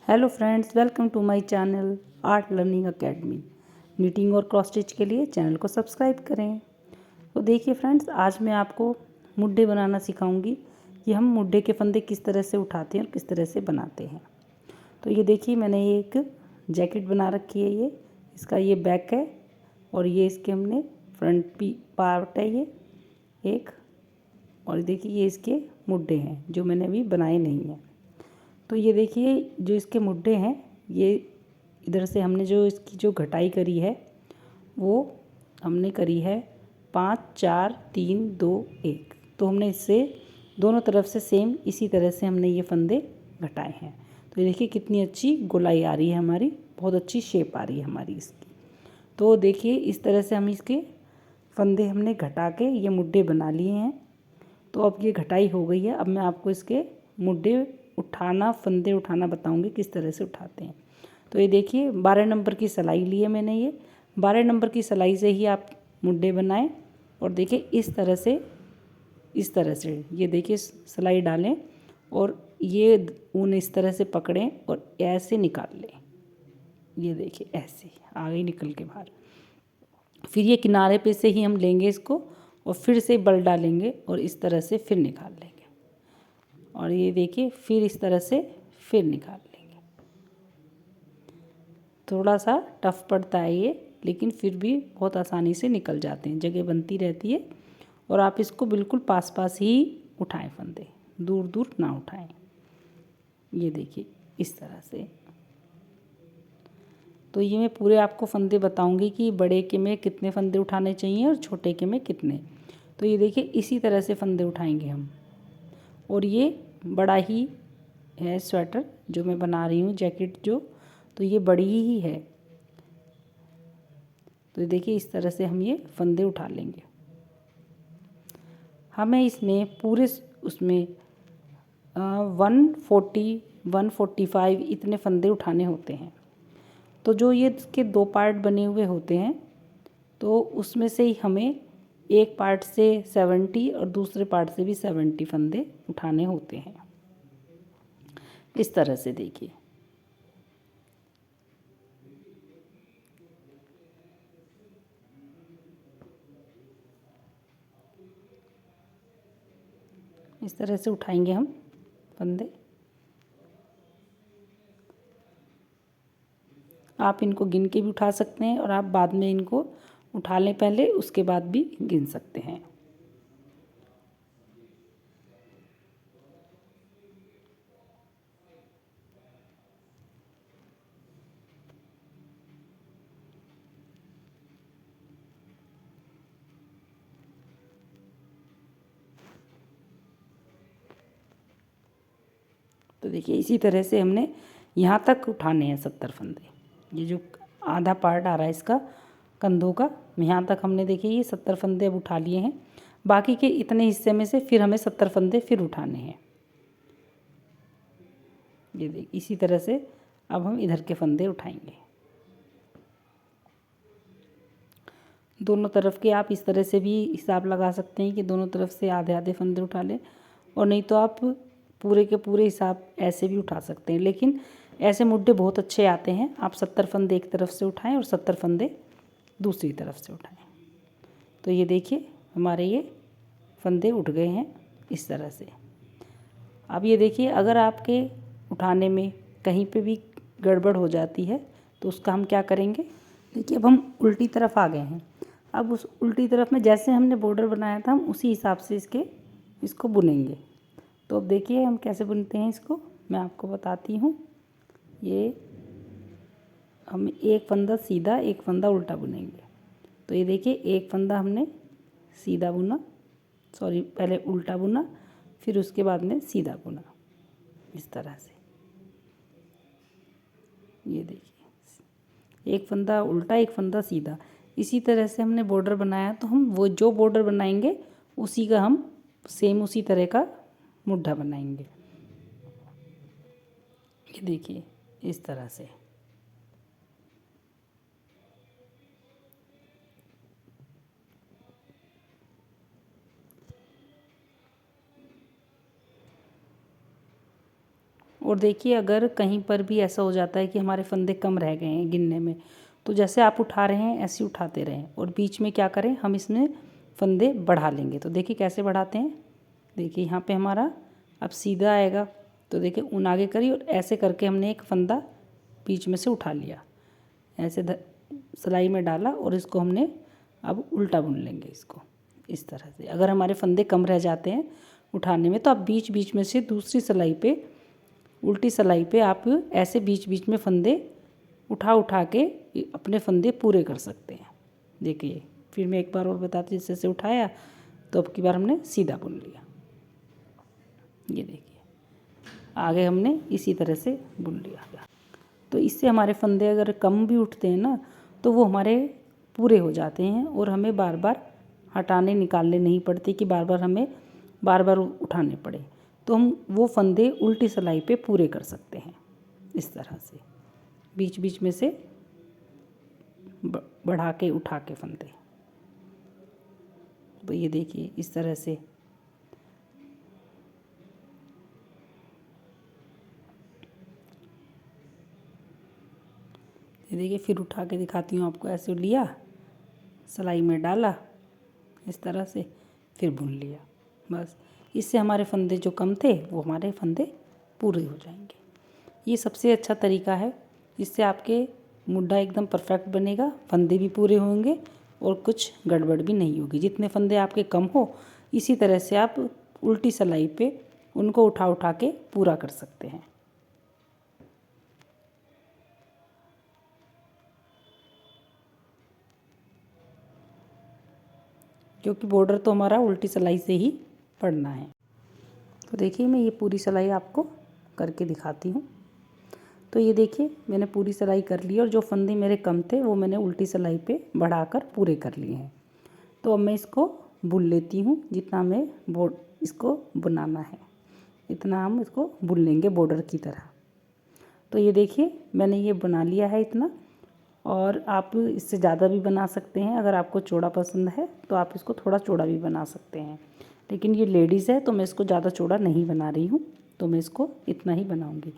Hello friends, welcome to my channel art learning academy. Knitting और cross stitch के लिए channel को subscribe करें। तो देखिए फ्रेंड्स, आज मैं आपको मुड्ढे बनाना सिखाऊंगी कि हम मुड्ढे के फंदे किस तरह से उठाते हैं और किस तरह से बनाते हैं। तो ये देखिए, मैंने ये एक जैकेट बना रखी है। ये इसका ये बैक है और ये इसके हमने फ्रंट पार्ट है ये एक। और देखिए ये इसके मुड्ढे हैं जो मैंने अभी बनाए नहीं हैं। तो ये देखिए जो इसके मुड्ढे हैं, ये इधर से हमने जो इसकी जो घटाई करी है वो हमने करी है 5 4 3 2 1। तो हमने इससे दोनों तरफ से सेम इसी तरह से हमने ये फंदे घटाए हैं। तो ये देखिए कितनी अच्छी गोलाई आ रही है हमारी, बहुत अच्छी शेप आ रही है हमारी इसकी। तो देखिए इस तरह से हम इसके फंदे हमने घटा के ये मुड्ढे बना लिए हैं। तो अब ये घटाई हो गई है। अब मैं आपको इसके मुड्ढे फंदे उठाना बताऊंगी किस तरह से उठाते हैं। तो ये देखिए 12 नंबर की सिलाई ली है मैंने। ये 12 नंबर की सिलाई से ही आप मुड्ढे बनाएं। और देखिए इस तरह से ये देखिए सिलाई डालें और ये ऊन इस तरह से पकड़ें और ऐसे निकाल लें। ये देखिए ऐसे आ गई निकल के बाहर। फिर ये किनारे पे से ही हम लेंगे इसको और फिर से बल डालेंगे और इस तरह से फिर निकाल लेंगे। और ये देखिए फिर इस तरह से फिर निकाल लेंगे। थोड़ा सा टफ पड़ता है ये, लेकिन फिर भी बहुत आसानी से निकल जाते हैं, जगह बनती रहती है। और आप इसको बिल्कुल पास पास ही उठाएं फंदे, दूर दूर ना उठाएं। ये देखिए इस तरह से। तो ये मैं पूरे आपको फंदे बताऊंगी कि बड़े के में कितने फंदे उठाने चाहिए और छोटे के में कितने। तो ये देखिए इसी तरह से फंदे उठाएंगे हम। और ये बड़ा ही है स्वेटर जो मैं बना रही हूँ, जैकेट जो, तो ये बड़ी ही है। तो देखिए इस तरह से हम ये फंदे उठा लेंगे। हमें इसमें पूरे उसमें 140 145 इतने फंदे उठाने होते हैं। तो जो ये इसके 2 पार्ट बने हुए होते हैं, तो उसमें से ही हमें एक पार्ट से 70 और दूसरे पार्ट से भी 70 फंदे उठाने होते हैं। इस तरह से देखिए। इस तरह से उठाएंगे हम फंदे। आप इनको गिन के भी उठा सकते हैं और आप बाद में इनको उठा लें पहले, उसके बाद भी गिन सकते हैं। तो देखिए इसी तरह से हमने यहाँ तक उठाने हैं 70 फंदे। ये जो आधा पार्ट आ रहा है इसका कंधों का, यहाँ तक हमने देखिए ये 70 फंदे अब उठा लिए हैं। बाकी के इतने हिस्से में से फिर हमें 70 फंदे फिर उठाने हैं। ये देखिए इसी तरह से अब हम इधर के फंदे उठाएंगे। दोनों तरफ के आप इस तरह से भी हिसाब लगा सकते हैं कि दोनों तरफ से आधे आधे फंदे उठा लें, और नहीं तो आप पूरे के पूरे हिसाब ऐसे भी उठा सकते हैं। लेकिन ऐसे मुड्ढे बहुत अच्छे आते हैं। आप 70 फंदे एक तरफ से उठाएं और 70 फंदे दूसरी तरफ से उठाएं। तो ये देखिए हमारे ये फंदे उठ गए हैं इस तरह से। अब ये देखिए अगर आपके उठाने में कहीं पे भी गड़बड़ हो जाती है तो उसका हम क्या करेंगे। देखिए अब हम उल्टी तरफ आ गए हैं। अब उस उल्टी तरफ में जैसे हमने बॉर्डर बनाया था हम उसी हिसाब से इसको बुनेंगे। तो अब देखिए हम कैसे बुनते हैं इसको, मैं आपको बताती हूँ। ये हम एक फंदा सीधा एक फंदा उल्टा बुनेंगे। तो ये देखिए एक फंदा हमने सीधा बुना, पहले उल्टा बुना, फिर उसके बाद में सीधा बुना इस तरह से। ये देखिए एक फंदा उल्टा एक फंदा सीधा, इसी तरह से हमने बॉर्डर बनाया। तो हम वो जो बॉर्डर बनाएंगे उसी का हम सेम उसी तरह का मुड्ढा बनाएंगे। ये देखिए इस तरह से। और देखिए अगर कहीं पर भी ऐसा हो जाता है कि हमारे फंदे कम रह गए हैं गिनने में, तो जैसे आप उठा रहे हैं ऐसे उठाते रहें और बीच में क्या करें, हम इसमें फंदे बढ़ा लेंगे। तो देखिए कैसे बढ़ाते हैं, देखिए यहाँ पे हमारा अब सीधा आएगा। तो देखिए ऊन आगे करी और ऐसे करके हमने एक फंदा बीच में से उठा लिया, ऐसे सिलाई में डाला और इसको हमने अब उल्टा बुन लेंगे इसको इस तरह से। अगर हमारे फंदे कम रह जाते हैं उठाने में तो आप बीच बीच में से दूसरी सिलाई पे, उल्टी सिलाई पे आप ऐसे बीच बीच में फंदे उठा के अपने फंदे पूरे कर सकते हैं। देखिए फिर मैं एक बार और बताती हूँ, जैसे से उठाया तो अब की बार हमने सीधा बुन लिया। ये देखिए आगे हमने इसी तरह से बुन लिया। तो इससे हमारे फंदे अगर कम भी उठते हैं ना तो वो हमारे पूरे हो जाते हैं और हमें बार बार हटाने निकालने नहीं पड़ते कि बार बार उठाने पड़े। तो हम वो फंदे उल्टी सिलाई पे पूरे कर सकते हैं इस तरह से, बीच बीच में से बढ़ा के उठा के फंदे। तो ये देखिए इस तरह से ये देखिए, फिर उठा के दिखाती हूँ आपको। ऐसे लिया, सिलाई में डाला इस तरह से, फिर बुन लिया। बस इससे हमारे फंदे जो कम थे वो हमारे फंदे पूरे हो जाएंगे। ये सबसे अच्छा तरीका है, इससे आपके मुड्ढा एकदम परफेक्ट बनेगा, फंदे भी पूरे होंगे और कुछ गड़बड़ भी नहीं होगी। जितने फंदे आपके कम हो इसी तरह से आप उल्टी सिलाई पे उनको उठा के पूरा कर सकते हैं। क्योंकि बॉर्डर तो हमारा उल्टी सिलाई से ही पड़ना है। तो देखिए मैं ये पूरी सिलाई आपको करके दिखाती हूँ। तो ये देखिए मैंने पूरी सिलाई कर ली और जो फंदे मेरे कम थे वो मैंने उल्टी सिलाई पे बढ़ाकर पूरे कर लिए हैं। तो अब मैं इसको बुन लेती हूँ, जितना मैं इसको बुनाना है इतना हम इसको बुन लेंगे बॉर्डर की तरह। तो ये देखिए मैंने ये बना लिया है इतना, और आप इससे ज़्यादा भी बना सकते हैं। अगर आपको चौड़ा पसंद है तो आप इसको थोड़ा चौड़ा भी बना सकते हैं, लेकिन ये लेडीज़ है तो मैं इसको ज़्यादा चौड़ा नहीं बना रही हूँ, तो मैं इसको इतना ही बनाऊँगी।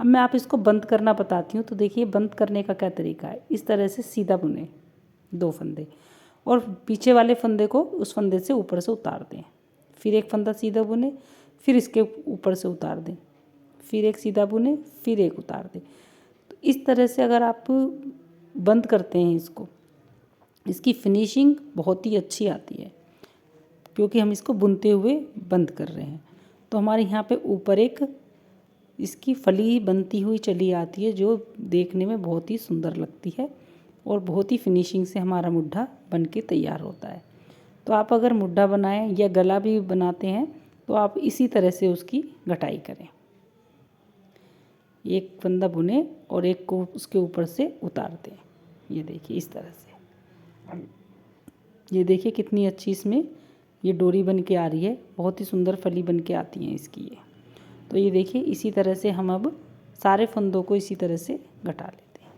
अब मैं आप इसको बंद करना बताती हूँ। तो देखिए बंद करने का क्या तरीका है, इस तरह से सीधा बुने 2 फंदे और पीछे वाले फंदे को उस फंदे से ऊपर से उतार दें, फिर एक फंदा सीधा बुने, फिर इसके ऊपर से उतार दें, फिर एक सीधा बुने, फिर एक उतार दें। तो इस तरह से अगर आप बंद करते हैं इसको, इसकी फिनिशिंग बहुत ही अच्छी आती है, क्योंकि हम इसको बुनते हुए बंद कर रहे हैं। तो हमारे यहाँ पे ऊपर एक इसकी फली बनती हुई चली आती है, जो देखने में बहुत ही सुंदर लगती है और बहुत ही फिनिशिंग से हमारा मुड्ढा बन के तैयार होता है। तो आप अगर मुड्ढा बनाएं या गला भी बनाते हैं तो आप इसी तरह से उसकी घटाई करें। एक फंदा बुने और एक को उसके ऊपर से उतार दें। ये देखिए इस तरह से, ये देखिए कितनी अच्छी इसमें ये डोरी बन के आ रही है, बहुत ही सुंदर फली बन के आती हैं इसकी ये। तो ये देखिए इसी तरह से हम अब सारे फंदों को इसी तरह से घटा लेते हैं।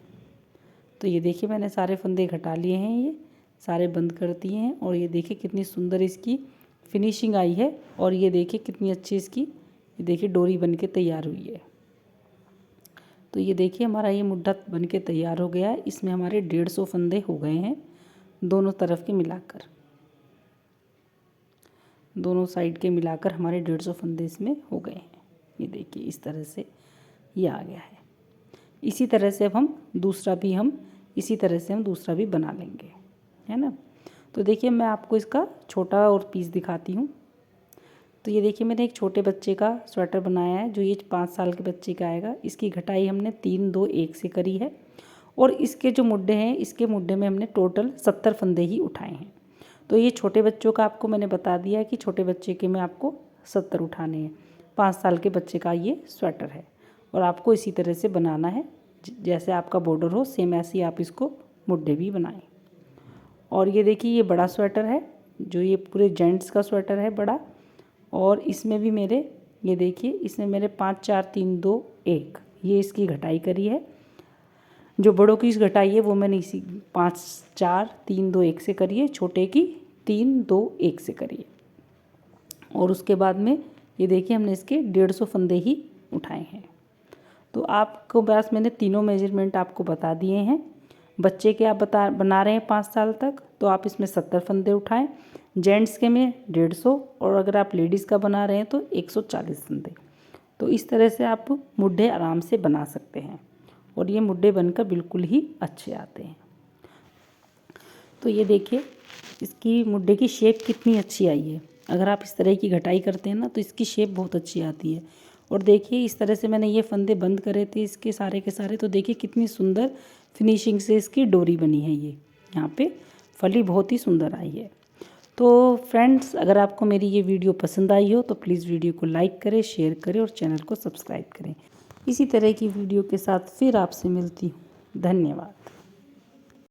तो ये देखिए मैंने सारे फंदे घटा लिए हैं, ये सारे बंद कर दिए हैं और ये देखिए कितनी सुंदर इसकी फिनिशिंग आई है और ये देखिए कितनी अच्छी इसकी ये देखिए डोरी बन के तैयार हुई है। तो ये देखिए हमारा ये मुड्ढा बन के तैयार हो गया है। इसमें हमारे 150 फंदे हो गए हैं दोनों तरफ के मिलाकर, दोनों साइड के मिलाकर हमारे 150 फंदे इसमें हो गए हैं। ये देखिए इस तरह से ये आ गया है। इसी तरह से अब हम दूसरा भी बना लेंगे, है ना। तो देखिए मैं आपको इसका छोटा और पीस दिखाती हूँ। तो ये देखिए मैंने एक छोटे बच्चे का स्वेटर बनाया है, जो ये 5 साल के बच्चे का आएगा। इसकी घटाई हमने 3 2 1 से करी है और इसके जो मुड्ढे हैं, इसके मुड्ढे में हमने टोटल 70 फंदे ही उठाए हैं। तो ये छोटे बच्चों का आपको मैंने बता दिया है कि छोटे बच्चे के में आपको 70 उठाने हैं। 5 साल के बच्चे का ये स्वेटर है और आपको इसी तरह से बनाना है, जैसे आपका बॉर्डर हो सेम ऐसे ही आप इसको मुड्ढे भी बनाएं। और ये देखिए ये बड़ा स्वेटर है, जो ये पूरे जेंट्स का स्वेटर है बड़ा, और इसमें भी मेरे ये देखिए इसमें मेरे 5 4 3 2 1 ये इसकी घटाई करी है। जो बड़ों की घटाई है वो मैंने इसी 5 4 3 2 1 से करी है, छोटे की 3 2 1 से करी है। और उसके बाद में ये देखिए हमने इसके 150 फंदे ही उठाए हैं। तो आपको बस मैंने तीनों मेजरमेंट आपको बता दिए हैं। बच्चे के आप बना रहे हैं 5 साल तक, तो आप इसमें 70 फंदे उठाएं। जेंट्स के में 150, और अगर आप लेडीज़ का बना रहे हैं तो 140 फंदे। तो इस तरह से आप मुड्ढे आराम से बना सकते हैं, और ये मुड्ढे बनकर बिल्कुल ही अच्छे आते हैं। तो ये देखिए इसकी मुड्ढे की शेप कितनी अच्छी आई है। अगर आप इस तरह की घटाई करते हैं ना तो इसकी शेप बहुत अच्छी आती है। और देखिए इस तरह से मैंने ये फंदे बंद करे थे इसके सारे के सारे, तो देखिए कितनी सुंदर फिनिशिंग से इसकी डोरी बनी है। ये यहाँ पे फली बहुत ही सुंदर आई है। तो फ्रेंड्स, अगर आपको मेरी ये वीडियो पसंद आई हो तो प्लीज़ वीडियो को लाइक करें, शेयर करें और चैनल को सब्सक्राइब करें। इसी तरह की वीडियो के साथ फिर आपसे मिलती हूँ। धन्यवाद।